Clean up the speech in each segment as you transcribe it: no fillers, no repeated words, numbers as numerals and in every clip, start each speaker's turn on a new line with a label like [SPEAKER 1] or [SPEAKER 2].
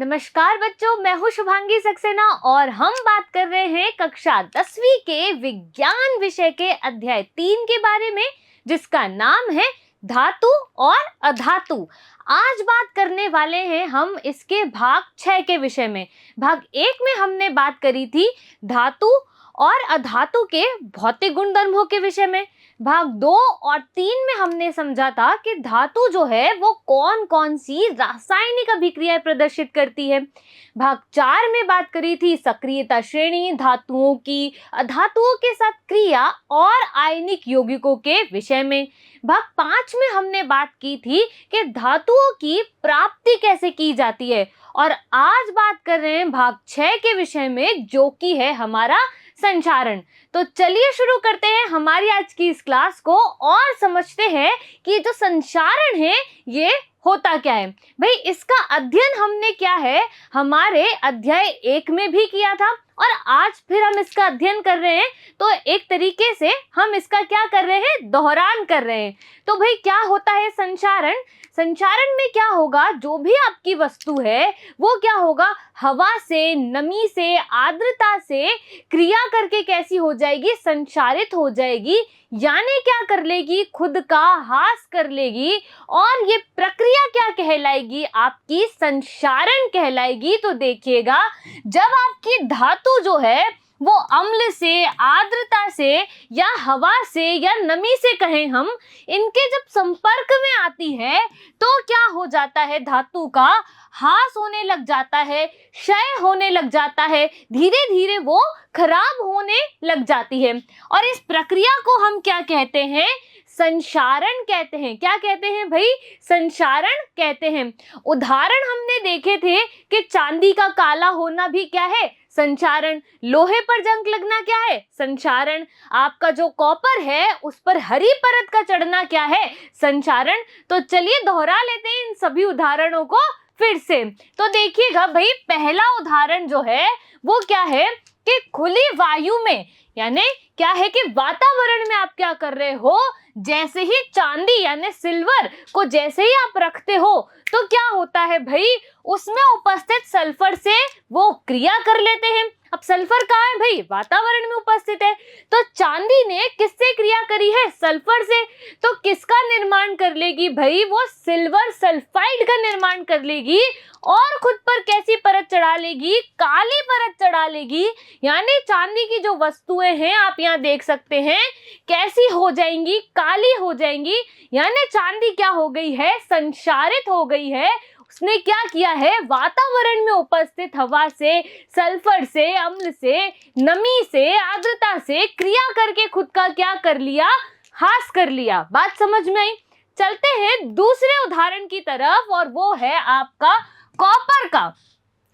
[SPEAKER 1] नमस्कार बच्चों, मैं हूँ शुभांगी सक्सेना और हम बात कर रहे हैं कक्षा 10वीं के विज्ञान विषय के अध्याय 3 के बारे में, जिसका नाम है धातु और अधातु। आज बात करने वाले हैं हम इसके भाग 6 के विषय में। भाग 1 में हमने बात करी थी धातु और अधातु के भौतिक गुणधर्मों के विषय में। भाग 2 और 3 में हमने समझा था कि धातु जो है वो कौन कौन सी रासायनिक अभिक्रियाएं प्रदर्शित करती है। भाग 4 में बात करी थी सक्रियता श्रेणी धातुओं की, अधातुओं के साथ क्रिया और आयनिक यौगिकों के विषय में। भाग 5 में हमने बात की थी कि धातुओं की प्राप्ति कैसे की जाती है। और आज बात कर रहे हैं भाग 6 के विषय में, जो कि है हमारा संचारण। तो चलिए शुरू करते हैं हमारी आज की इस क्लास को और समझते हैं कि जो संचारण है ये होता क्या है। भाई, इसका अध्ययन हमने क्या है हमारे अध्याय 1 में भी किया था और आज फिर हम इसका अध्ययन कर रहे हैं। तो एक तरीके से हम इसका क्या कर रहे हैं, दोहरान कर रहे हैं। तो भाई क्या होता है संचारण? संचारण में क्या होगा, जो भी आपकी वस्तु है वो क्या होगा, हवा से, नमी से, आर्द्रता से क्रिया करके कैसी हो जाएगी, संचारित हो जाएगी। यानी क्या कर लेगी, खुद का ह्रास कर लेगी। और ये प्रक्रिया क्या कहलाएगी, आपकी संचारण कहलाएगी। तो देखिएगा, जब आपकी धातु जो है वो अम्ल से, आर्द्रता से या हवा से या नमी से कहें हम, इनके जब संपर्क में आती है तो क्या हो जाता है, धातु का ह्रास होने लग जाता है, क्षय होने लग जाता है, धीरे धीरे वो खराब होने लग जाती है। और इस प्रक्रिया को हम क्या कहते हैं, संचारण कहते हैं। क्या कहते हैं भाई, संचारण कहते हैं। उदाहरण हमने देखे थे कि चांदी का काला होना भी क्या है, संचारण। लोहे पर जंग लगना क्या है, संचारण। आपका जो कॉपर है उस पर हरी परत का चढ़ना क्या है, संचारण। तो चलिए दोहरा लेते हैं इन सभी उदाहरणों को फिर से। तो देखिएगा भाई, पहला उदाहरण जो है वो क्या है कि खुली वायु में, यानी क्या है कि वातावरण में आप क्या कर रहे हो, जैसे ही चांदी यानी सिल्वर को जैसे ही आप रखते हो तो क्या होता है भाई, उसमें उपस्थित सल्फर से वो क्रिया कर लेते हैं। अब सल्फर कहाँ है भाई, वातावरण में उपस्थित है। तो चांदी ने किससे क्रिया करी है, सल्फर से। तो किसका निर्माण कर लेगी भाई, वो सिल्वर सल्फाइड का निर्माण कर लेगी और खुद पर कैसी परत चढ़ा लेगी, काली परत चढ़ा लेगी। यानी चांदी की जो वस्तुएं हैं आप यहाँ देख सकते हैं कैसी हो जाएंगी, काली हो जाएंगी। यानी चांदी क्या हो गई है, संचारित हो गई है। उसने क्या किया है, वातावरण में उपस्थित हवा से, सल्फर से, अम्ल से, नमी से, आर्द्रता से क्रिया करके खुद का क्या कर लिया, ह्रास कर लिया। बात समझ में आई? चलते हैं दूसरे उदाहरण की तरफ और वो है आपका कॉपर का।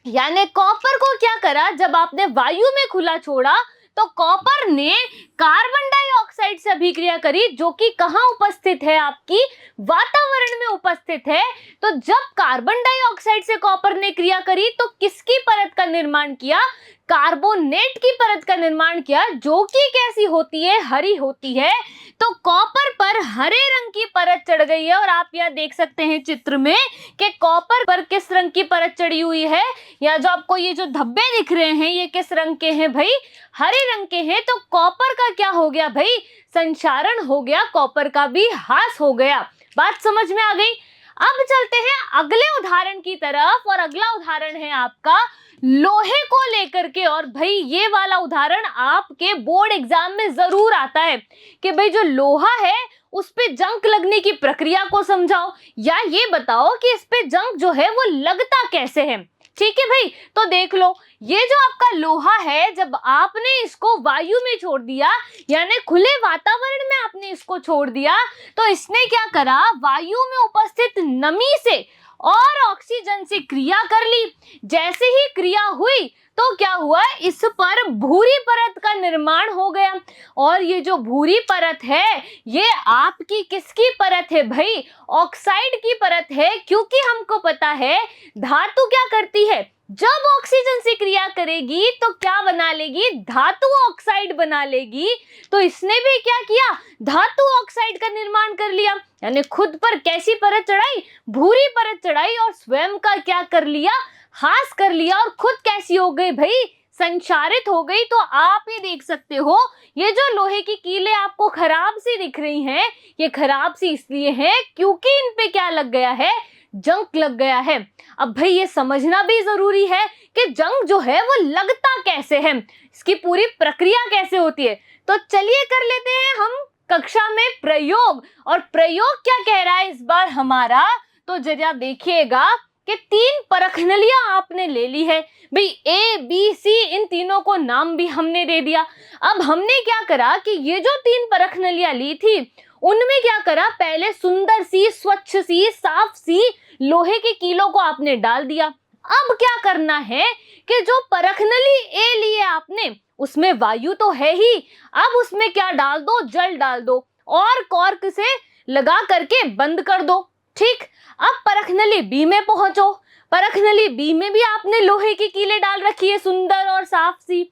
[SPEAKER 1] यानी कॉपर को क्या करा, जब आपने वायु में खुला छोड़ा तो कॉपर ने कार्बन डाइऑक्साइड से अभिक्रिया करी, जो कि कहाँ उपस्थित है, आपकी वातावरण में उपस्थित है। तो जब कार्बन डाइऑक्साइड से कॉपर ने क्रिया करी तो किसकी परत का निर्माण किया, कार्बोनेट की परत का निर्माण किया, जो कि कैसी होती है, हरी होती है। तो कॉपर पर हरे रंग की परत चढ़ गई है। और आप यहाँ देख सकते हैं चित्र में कि कॉपर पर किस रंग की परत चढ़ी हुई है, या जो आपको ये जो धब्बे दिख रहे हैं ये किस रंग के हैं भाई, हरे रंग के हैं। तो कॉपर का क्या हो गया भाई, संचारण हो गया, कॉपर का भी ह्रास हो गया। बात समझ में आ गई? अब चलते हैं अगले उदाहरण की तरफ और अगला उदाहरण है आपका लोहे को लेकर के। और भाई ये वाला उदाहरण आपके बोर्ड एग्जाम में जरूर आता है कि भाई जो लोहा है उस पे जंग लगने की प्रक्रिया को समझाओ, या ये बताओ कि इस पे जंग जो है वो लगता कैसे है। ठीक है भाई, तो देख लो, ये जो आपका लोहा है, जब आपने इसको वायु में छोड़ दिया, यानी खुले वातावरण में आपने इसको छोड़ दिया, तो इसने क्या करा, वायु में उपस्थित नमी से और ऑक्सीजन से क्रिया कर ली। जैसे ही क्रिया हुई तो क्या हुआ, इस पर भूरी परत का निर्माण हो गया। और ये जो भूरी परत है ये आपकी किसकी परत है भाई, ऑक्साइड की परत है। क्योंकि हमको पता है धातु क्या करती है, जब ऑक्सीजन से क्रिया करेगी तो क्या बना लेगी, धातु ऑक्साइड बना लेगी। तो इसने भी क्या किया, धातु ऑक्साइड का निर्माण कर लिया, यानी खुद पर कैसी परत चढ़ाई, भूरी परत चढ़ाई और स्वयं का क्या कर लिया, हास कर लिया और खुद कैसी हो गई भाई, संचारित हो गई। तो आप ये देख सकते हो, ये जो लोहे की कीलें आपको खराब सी दिख रही हैं, ये खराब सी इसलिए है क्योंकि इन पे क्या लग गया है, जंक लग गया है। अब भाई ये समझना भी जरूरी है कि जंग जो है वो लगता कैसे है, इसकी पूरी प्रक्रिया कैसे होती है। तो चलिए कर लेते हैं हम कक्षा में प्रयोग। और प्रयोग क्या कह रहा है इस बार हमारा, तो जरा देखिएगा कि 3 परखनलियां आपने ले ली है भाई, ए बी सी, इन तीनों को नाम भी हमने दे दिया। अब हमने क्या करा कि ये जो 3 परखनलियां ली थी उनमें क्या करा, पहले सुंदर सी, स्वच्छ सी, साफ सी लोहे की कीलों को आपने डाल दिया। अब क्या करना है कि जो परखनली ए लिए आपने उसमें वायु तो है ही, अब उसमें क्या डाल दो, जल डाल दो और कॉर्क से लगा करके बंद कर दो। ठीक, अब परखनली बी में पहुंचो। परखनली बी में भी आपने लोहे की कीलें डाल रखी है सुंदर और साफ सी।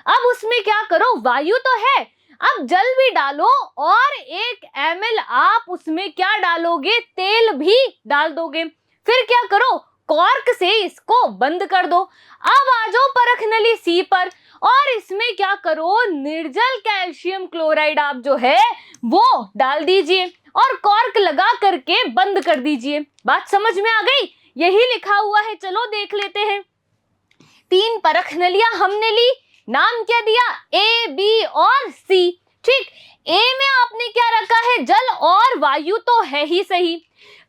[SPEAKER 1] अब उसमें क्या करो, वायु तो है, अब जल भी डालो और 1 ml आप उसमें क्या डालोगे, तेल भी डाल दोगे। फिर क्या करो, कॉर्क से इसको बंद कर दो। अब आ जाओ परखनली सी पर और इसमें क्या करो, निर्जल कैल्शियम क्लोराइड आप जो है वो डाल दीजिए और कॉर्क लगा करके बंद कर दीजिए। बात समझ में आ गई? यही लिखा हुआ है, चलो देख लेते हैं। 3 परखनलियां हमने ली, नाम क्या दिया, ए बी और सी। ठीक, ए में आपने क्या रखा है, जल और वायु तो है ही सही।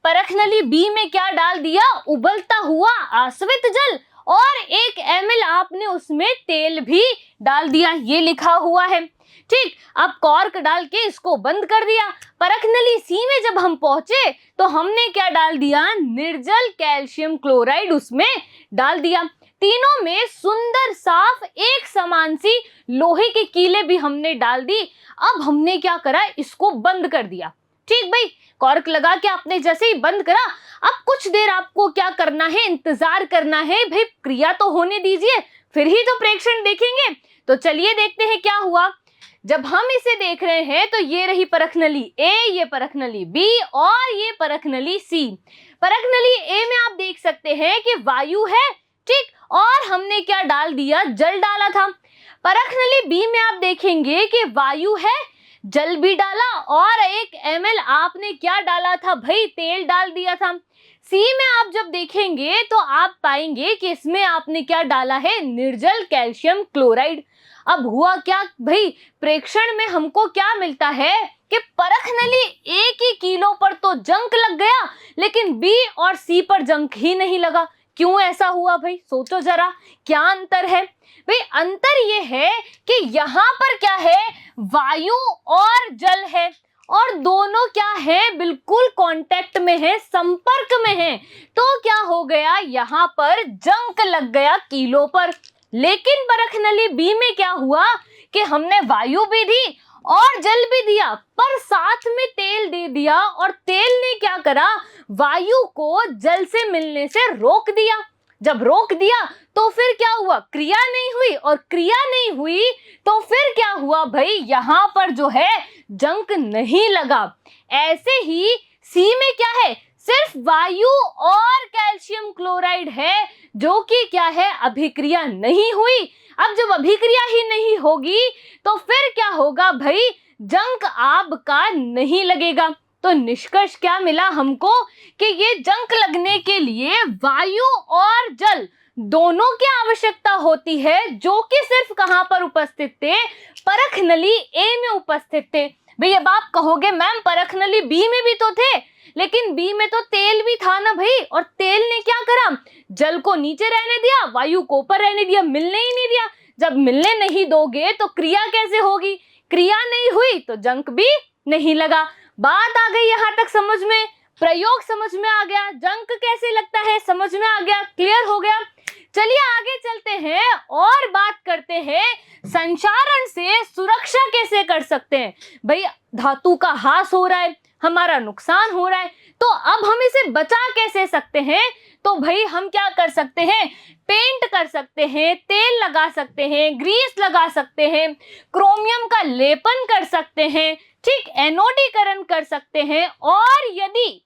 [SPEAKER 1] परखनली बी में क्या डाल दिया, उबलता हुआ आसवित जल और 1 ml आपने उसमें तेल भी डाल दिया, ये लिखा हुआ है। ठीक, अब कॉर्क डाल के इसको बंद कर दिया। परखनली सी में जब हम पहुंचे तो हमने क्या डाल दिया, निर्जल कैल्शियम क्लोराइड उसमें डाल दिया। तीनों में सुंदर साफ एक समान सी लोहे की कीलें भी हमने डाल दी। अब हमने क्या करा, इसको बंद कर दिया। ठीक भाई, कॉर्क लगा के आपने जैसे ही बंद करा, अब कुछ देर आपको क्या करना है, इंतजार करना है भाई, क्रिया तो होने दीजिए फिर ही तो प्रेक्षण देखेंगे। तो चलिए देखते हैं क्या हुआ। जब हम इसे देख रहे हैं तो ये रही परखनली ए, ये परखनली बी और ये परखनली सी। परखनली ए में आप देख सकते हैं कि वायु है, ठीक, और हमने क्या डाल दिया, जल डाला था। परखनली बी में आप देखेंगे कि वायु है, जल भी डाला और 1 ml आपने क्या डाला था भाई, तेल डाल दिया था। सी में आप जब देखेंगे तो आप पाएंगे कि इसमें आपने क्या डाला है, निर्जल कैल्शियम क्लोराइड। अब हुआ क्या भाई, प्रेक्षण में हमको क्या मिलता है कि परखनली ए की कीलों पर तो जंक लग गया लेकिन बी और सी पर जंक ही नहीं लगा। क्यों ऐसा हुआ भाई, सोचो जरा, क्या अंतर है भाई? अंतर ये है कि यहाँ पर क्या है, वायु और जल है और दोनों क्या है, बिल्कुल कांटेक्ट में है, संपर्क में है। तो क्या हो गया, यहाँ पर जंक लग गया कीलों पर। लेकिन परखनली बी में क्या हुआ कि हमने वायु भी दी और जल भी दिया पर साथ में तेल दे दिया और तेल ने क्या करा, वायु को जल से मिलने से रोक दिया। जब रोक दिया तो फिर क्या हुआ, क्रिया नहीं हुई और क्रिया नहीं हुई तो फिर क्या हुआ भाई, यहाँ पर जो है जंक नहीं लगा। ऐसे ही सी में क्या है, सिर्फ वायु और कैल्शियम क्लोराइड है जो कि क्या है, अभिक्रिया नहीं हुई। अब जब अभिक्रिया ही नहीं होगी तो फिर क्या होगा भाई, जंक आपका नहीं लगेगा। तो निष्कर्ष क्या मिला हमको कि ये जंक लगने के लिए वायु और जल दोनों की आवश्यकता होती है, जो कि सिर्फ कहां पर उपस्थित थे, परखनली ए में उपस्थित थे। भाई अब आप कहोगे मैम परखनली बी में भी तो थे, लेकिन बी में तो तेल भी था ना भाई, और तेल ने क्या करा, जल को नीचे रहने दिया, वायु को ऊपर रहने दिया, मिलने ही नहीं दिया। जब मिलने नहीं दोगे तो क्रिया कैसे होगी, क्रिया नहीं हुई तो जंक भी नहीं लगा। बात आ गई यहाँ तक समझ में, प्रयोग समझ में आ गया, जंक कैसे लगता है समझ में आ गया, क्लियर हो गया। चलिए आगे चलते हैं और बात करते हैं संचारण से सुरक्षा कैसे कर सकते हैं। भाई धातु का ह्रास हो रहा है, हमारा नुकसान हो रहा है, तो अब हम इसे बचा कैसे सकते हैं। तो भाई हम क्या कर सकते हैं, पेंट कर सकते हैं, तेल लगा सकते हैं, ग्रीस लगा सकते हैं, क्रोमियम का लेपन कर सकते हैं, ठीक, एनोडीकरण कर सकते हैं। और यदि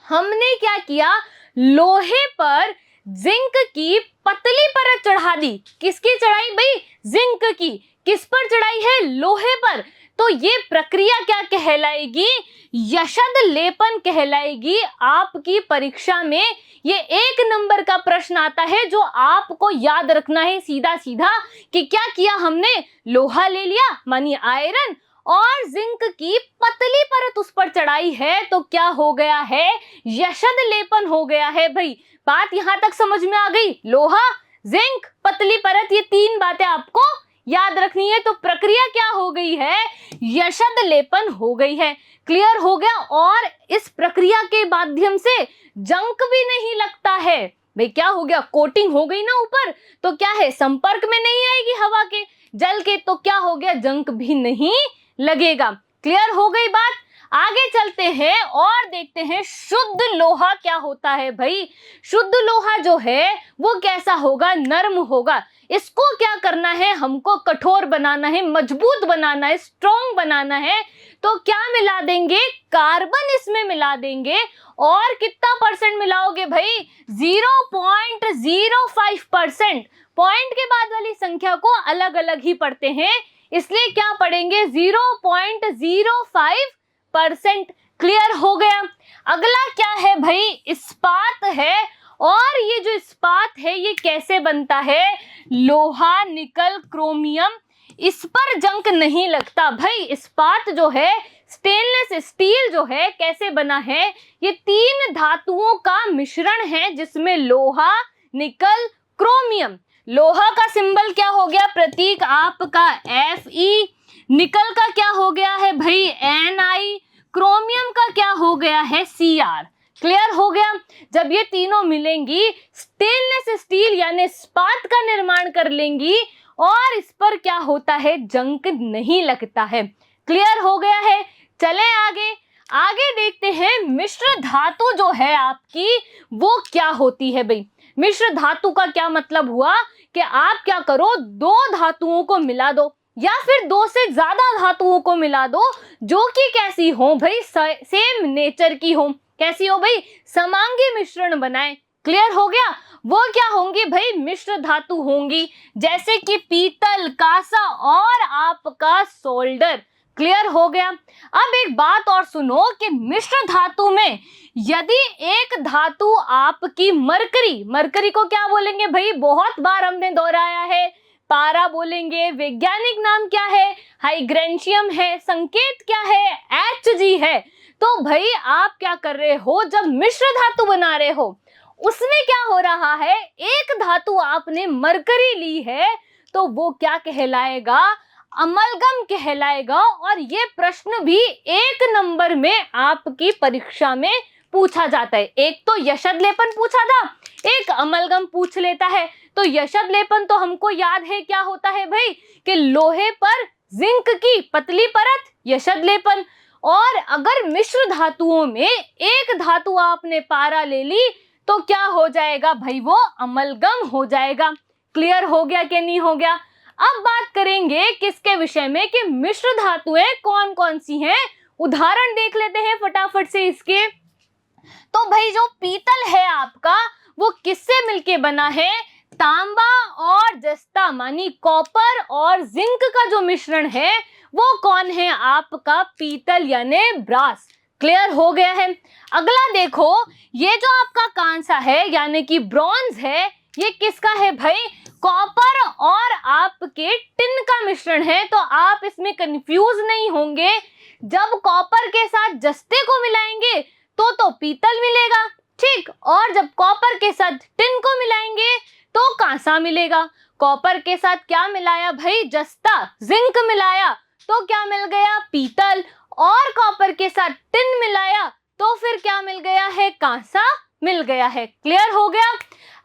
[SPEAKER 1] हमने क्या किया, लोहे पर जिंक की पतली परत चढ़ा दी। किसकी चढ़ाई भाई? जिंक की। किस पर चढ़ाई है? लोहे पर। तो ये प्रक्रिया क्या कहलाएगी? यशद लेपन कहलाएगी। आपकी परीक्षा में ये 1 नंबर का प्रश्न आता है जो आपको याद रखना है सीधा सीधा कि क्या किया हमने? लोहा ले लिया मानी आयरन और जिंक की पतली परत उस पर चढ़ाई है, तो क्या हो गया है? यशद लेपन हो गया है भाई। बात यहां तक समझ में आ गई? लोहा, जिंक, पतली परत, ये 3 बातें आपको याद रखनी है। तो प्रक्रिया क्या हो गई है? यशद लेपन हो गई है। क्लियर हो गया? और इस प्रक्रिया के माध्यम से जंक भी नहीं लगता है भाई। क्या हो गया? कोटिंग हो गई ना ऊपर, तो क्या है? संपर्क में नहीं आएगी हवा के, जल के, तो क्या हो गया? जंक भी नहीं लगेगा। क्लियर हो गई बात? आगे चलते हैं और देखते हैं शुद्ध लोहा क्या होता है भाई। शुद्ध लोहा जो है वो कैसा होगा? नर्म होगा। इसको क्या करना है? हमको कठोर बनाना है, मजबूत बनाना है, स्ट्रॉन्ग बनाना है। तो क्या मिला देंगे? कार्बन इसमें मिला देंगे। और कितना परसेंट मिलाओगे भाई? 0.05%। पॉइंट के बाद वाली संख्या को अलग अलग ही पढ़ते हैं, इसलिए क्या पढ़ेंगे? 0.05%। क्लियर हो गया? अगला क्या है भाई? इस्पात है। और ये जो इस्पात है ये कैसे बनता है? लोहा, निकल, क्रोमियम, इस पर जंक नहीं लगता भाई। इस्पात जो है, स्टेनलेस स्टील जो है, कैसे बना है? ये 3 धातुओं का मिश्रण है जिसमें लोहा, निकल, क्रोमियम। लोहा का सिंबल क्या हो गया? प्रतीक आपका Fe। निकल का क्या हो गया है भाई? Ni। क्रोमियम का क्या हो गया है? Cr। क्लियर हो गया? जब ये तीनों मिलेंगी स्टेनलेस स्टील यानी इस्पात का निर्माण कर लेंगी और इस पर क्या होता है? जंक नहीं लगता है। क्लियर हो गया है? चले आगे। आगे देखते हैं मिश्र धातु जो है आपकी वो क्या होती है भाई। मिश्र धातु का क्या मतलब हुआ कि आप क्या करो? 2 धातुओं को मिला दो या फिर 2 से ज्यादा धातुओं को मिला दो जो कि कैसी हो भाई? सेम नेचर की हो। कैसी हो भाई? समांगी मिश्रण बनाए। क्लियर हो गया? वो क्या होंगी भाई? मिश्र धातु होंगी, जैसे कि पीतल, कांसा और आपका सोल्डर। क्लियर हो गया? अब एक बात और सुनो कि मिश्र धातु में यदि एक धातु आपकी मरकरी को क्या बोलेंगे भाई? बहुत बार हमने दोहराया है, पारा बोलेंगे। वैज्ञानिक नाम क्या है? हाइग्रेंशियम है। संकेत क्या है? Hg है। तो भाई आप क्या कर रहे हो? जब मिश्र धातु बना रहे हो उसमें क्या हो रहा है? एक धातु आपने मरकरी ली है तो वो क्या कहलाएगा? अमलगम कहलाएगा। और ये प्रश्न भी 1 नंबर में आपकी परीक्षा में पूछा जाता है। एक तो यशद लेपन पूछा था, एक अमलगम पूछ लेता है। तो यशद लेपन तो हमको याद है क्या होता है भाई? कि लोहे पर जिंक की पतली परत, यशद लेपन। और अगर मिश्र धातुओं में एक धातु आपने पारा ले ली तो क्या हो जाएगा भाई? वो अमलगम हो जाएगा। क्लियर हो गया कि नहीं हो गया? अब बात करेंगे किसके विषय में कि मिश्र धातुएं कौन कौन सी हैं। उदाहरण देख लेते हैं फटाफट से इसके। तो भाई जो पीतल है आपका वो किससे मिलके बना है? तांबा और जस्ता मानी कॉपर और जिंक का जो मिश्रण है वो कौन है? आपका पीतल यानी ब्रास। क्लियर हो गया है? अगला देखो, ये जो आपका कांसा है यानी कि ब्रॉन्ज है, ये किसका है भाई? कॉपर और आपके टिन का मिश्रण है। तो आप इसमें कंफ्यूज नहीं होंगे। जब कॉपर के साथ जस्ते को मिलाएंगे तो पीतल मिलेगा, ठीक। और जब कॉपर के साथ टिन को मिलाएंगे तो कांसा मिलेगा। कॉपर के साथ क्या मिलाया भाई? जस्ता। जिंक मिलाया तो क्या मिल गया? पीतल। और कॉपर के साथ टिन मिलाया तो फिर क्या मिल गया है? कांसा मिल गया है। क्लियर हो गया?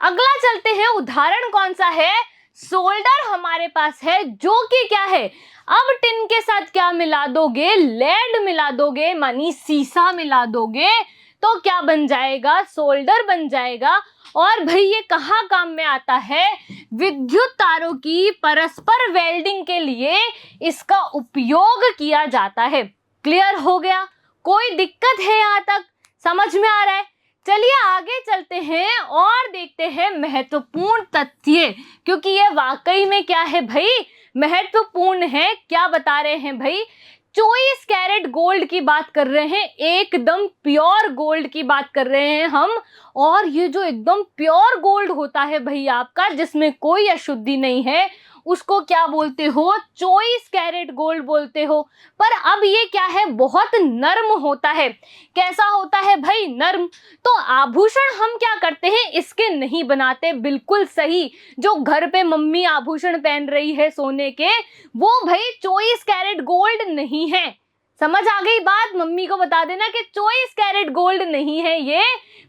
[SPEAKER 1] अगला चलते हैं। उदाहरण कौन सा है? सोल्डर हमारे पास है जो कि क्या है? अब टिन के साथ क्या मिला दोगे? लेड मिला दोगे मानी सीसा मिला दोगे तो क्या बन जाएगा? सोल्डर बन जाएगा। और भाई ये कहाँ काम में आता है? विद्युत तारों की परस्पर वेल्डिंग के लिए इसका उपयोग किया जाता है। क्लियर हो गया? कोई दिक्कत है? यहां तक समझ में आ रहा है? चलिए आगे चलते हैं और देखते हैं महत्वपूर्ण तथ्य, क्योंकि ये वाकई में क्या है भाई, महत्वपूर्ण है। क्या बता रहे हैं भाई, 24 कैरेट गोल्ड की बात कर रहे हैं, एकदम प्योर गोल्ड की बात कर रहे हैं हम। और ये जो एकदम प्योर गोल्ड होता है भाई आपका, जिसमें कोई अशुद्धि नहीं है, उसको क्या बोलते हो, 24 कैरेट गोल्ड बोलते हो। पर अब ये क्या है, बहुत नर्म होता है। कैसा होता है भाई, नर्म। तो आभूषण हम क्या करते हैं, इसके नहीं बनाते, बिल्कुल सही। जो घर पे मम्मी आभूषण पहन रही है सोने के, वो भाई 24 कैरेट गोल्ड नहीं है। समझ आ गई बात, मम्मी को बता देना कि 24 कैरेट गोल्ड नहीं है ये।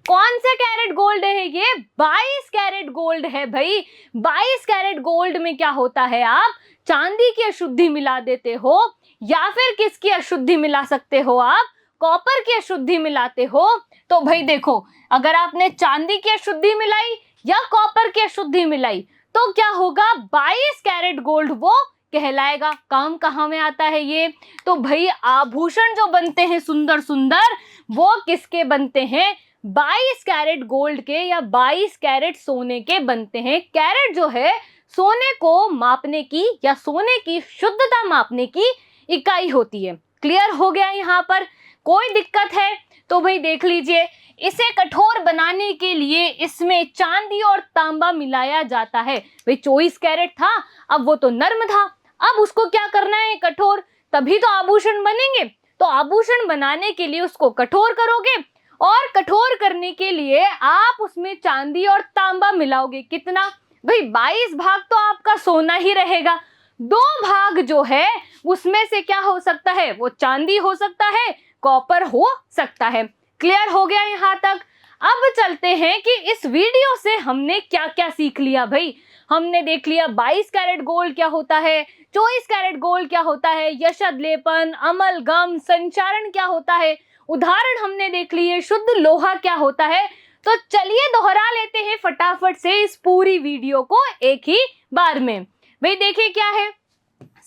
[SPEAKER 1] कौन से कैरेट गोल्ड है ये, 22 कैरेट गोल्ड है भाई। 22 कैरेट गोल्ड में क्या होता है, आप चांदी की अशुद्धि मिला देते हो, या फिर किसकी अशुद्धि मिला सकते हो आप, कॉपर की अशुद्धि मिलाते हो। तो भाई देखो, अगर आपने चांदी की अशुद्धि मिलाई या कॉपर की अशुद्धि मिलाई, तो क्या होगा, 22 कैरेट गोल्ड वो कहलाएगा। काम कहाँ में आता है ये, तो भाई आभूषण जो बनते हैं सुंदर सुंदर, वो किसके बनते हैं, 22 कैरेट गोल्ड के या 22 कैरेट सोने के बनते हैं। कैरेट जो है सोने को मापने की या सोने की शुद्धता मापने की इकाई होती है। क्लियर हो गया यहाँ पर, कोई दिक्कत है तो भाई देख लीजिए। इसे कठोर बनाने के लिए इसमें चांदी और तांबा मिलाया जाता है। भाई 24 कैरेट था, अब वो तो नर्म था, अब उसको क्या करना है, कठोर, तभी तो आभूषण बनेंगे। तो आभूषण बनाने के लिए उसको कठोर करोगे, और कठोर करने के लिए आप उसमें चांदी और तांबा मिलाओगे। कितना भाई, 22 भाग तो आपका सोना ही रहेगा, 2 भाग जो है उसमें से क्या हो सकता है, वो चांदी हो सकता है, कॉपर हो सकता है। क्लियर हो गया यहाँ तक। अब चलते हैं कि इस वीडियो से हमने क्या क्या सीख लिया भाई। हमने देख लिया 22 कैरेट गोल्ड क्या होता है, 24 कैरेट गोल्ड क्या होता है, यशद लेपन, अमलगम, संचारण क्या होता है, उदाहरण हमने देख लिए, शुद्ध लोहा क्या होता है। तो चलिए दोहरा लेते हैं फटाफट से इस पूरी वीडियो को एक ही बार में। भाई देखिए क्या है,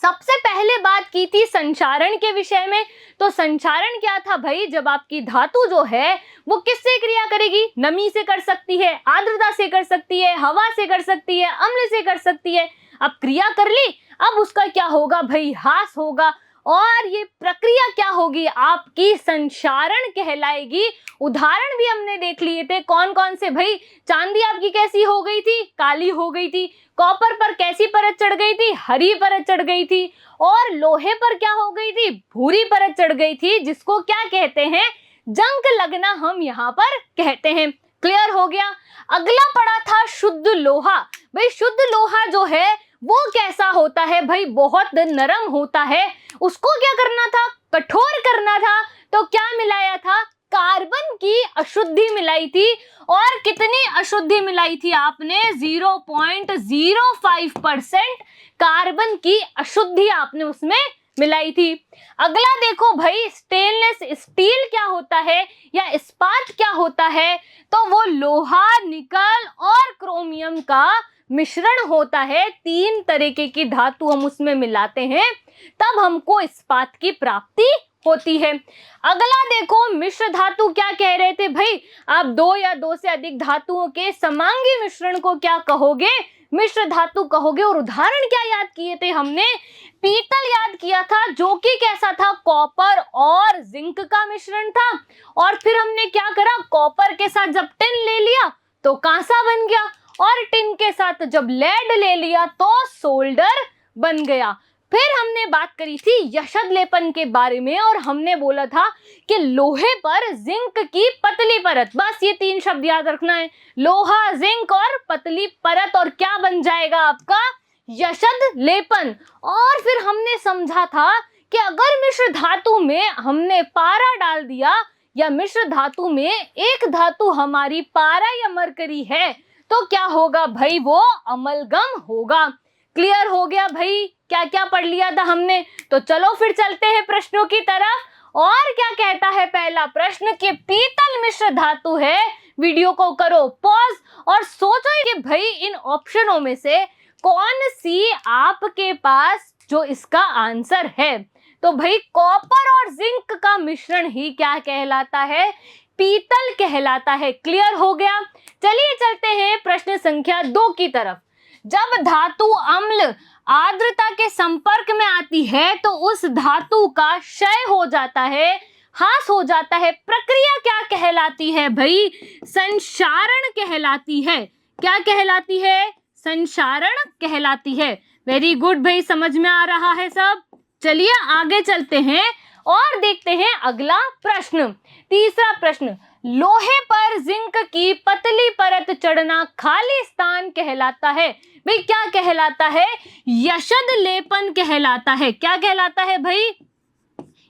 [SPEAKER 1] सबसे पहले बात की थी संचारण के विषय में। तो संचारण क्या था भाई, जब आपकी धातु जो है वो किससे क्रिया करेगी, नमी से कर सकती है, आर्द्रता से कर सकती है, हवा से कर सकती है, अम्ल से कर सकती है। अब क्रिया कर ली, अब उसका क्या होगा भाई, ह्रास होगा, और ये प्रक्रिया क्या होगी, आपकी संचारण कहलाएगी। उदाहरण भी हमने देख लिए थे, कौन कौन से भाई, चांदी आपकी कैसी हो गई थी, काली हो गई थी, कॉपर पर कैसी परत चढ़ गई थी, हरी परत चढ़ गई थी, और लोहे पर क्या हो गई थी, भूरी परत चढ़ गई थी, जिसको क्या कहते हैं, जंग लगना हम यहाँ पर कहते हैं। क्लियर हो गया। अगला पड़ा था शुद्ध लोहा। भाई शुद्ध लोहा जो है वो कैसा होता है भाई, बहुत नरम होता है, उसको क्या करना था, कठोर करना था। तो क्या मिलाया था, कार्बन की अशुद्धि मिलाई थी, और कितनी अशुद्धि मिलाई थी आपने, 0.05% कार्बन की अशुद्धि आपने उसमें मिलाई थी। अगला देखो भाई, स्टेनलेस स्टील क्या होता है या इस्पात क्या होता है, तो वो लोहा, निकल और क्रोमियम का मिश्रण होता है। 3 तरीके की धातु हम उसमें मिलाते हैं, तब हमको इस्पात की प्राप्ति होती है। अगला देखो, मिश्र धातु क्या कह रहे थे भाई, आप 2 या 2 से अधिक धातुओं के समांगी मिश्रण को क्या कहोगे, मिश्र धातु कहोगे। और उदाहरण क्या याद किए थे हमने, पीतल याद किया था, जो कि कैसा था, कॉपर और जिंक का मिश्रण था। और फिर हमने क्या करा, कॉपर के साथ जब टिन ले लिया तो कांसा बन गया, और टिन के साथ जब लेड ले लिया तो सोल्डर बन गया। फिर हमने बात करी थी यशद लेपन के बारे में, और हमने बोला था कि लोहे पर जिंक की पतली परत, बस ये 3 शब्द याद रखना है, लोहा, जिंक और पतली परत, और क्या बन जाएगा आपका, यशद लेपन। और फिर हमने समझा था कि अगर मिश्र धातु में हमने पारा डाल दिया, या मिश्र धातु में एक धातु हमारी पारा या मरकरी है, तो क्या होगा भाई, वो अमलगम होगा। क्लियर हो गया भाई, क्या क्या पढ़ लिया था हमने। तो चलो फिर चलते हैं प्रश्नों की तरफ। और क्या कहता है पहला प्रश्न, कि पीतल मिश्र धातु है। वीडियो को करो पॉज और सोचो कि भाई इन ऑप्शनों में से कौन सी आपके पास जो इसका आंसर है। तो भाई कॉपर और जिंक का मिश्रण ही क्या कहलाता है, पीतल कहलाता है। क्लियर हो गया? चलिए चलते हैं प्रश्न संख्या 2 की तरफ। जब धातु अम्ल आर्द्रता के संपर्क में आती है तो उस धातु का क्षय हो जाता है, ह्रास हो जाता है। प्रक्रिया क्या कहलाती है भाई? संक्षारण कहलाती है। क्या कहलाती है? संक्षारण कहलाती है। वेरी गुड भाई, समझ में आ रहा है सब? चलिए आगे चलते हैं और देखते हैं अगला प्रश्न। तीसरा प्रश्न, लोहे पर जिंक की पतली परत चढ़ना खाली स्थान कहलाता है। भाई क्या कहलाता है? यशद लेपन कहलाता है। क्या कहलाता है भाई?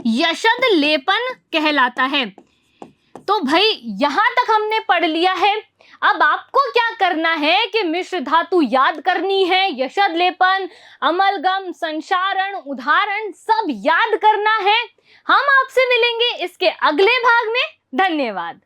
[SPEAKER 1] यशद लेपन कहलाता है। तो भाई यहां तक हमने पढ़ लिया है। अब आपको क्या करना है कि मिश्र धातु याद करनी है, यशद लेपन, अमलगम, संक्षारण, उदाहरण सब याद करना है। हम आपसे मिलेंगे इसके अगले भाग में। धन्यवाद।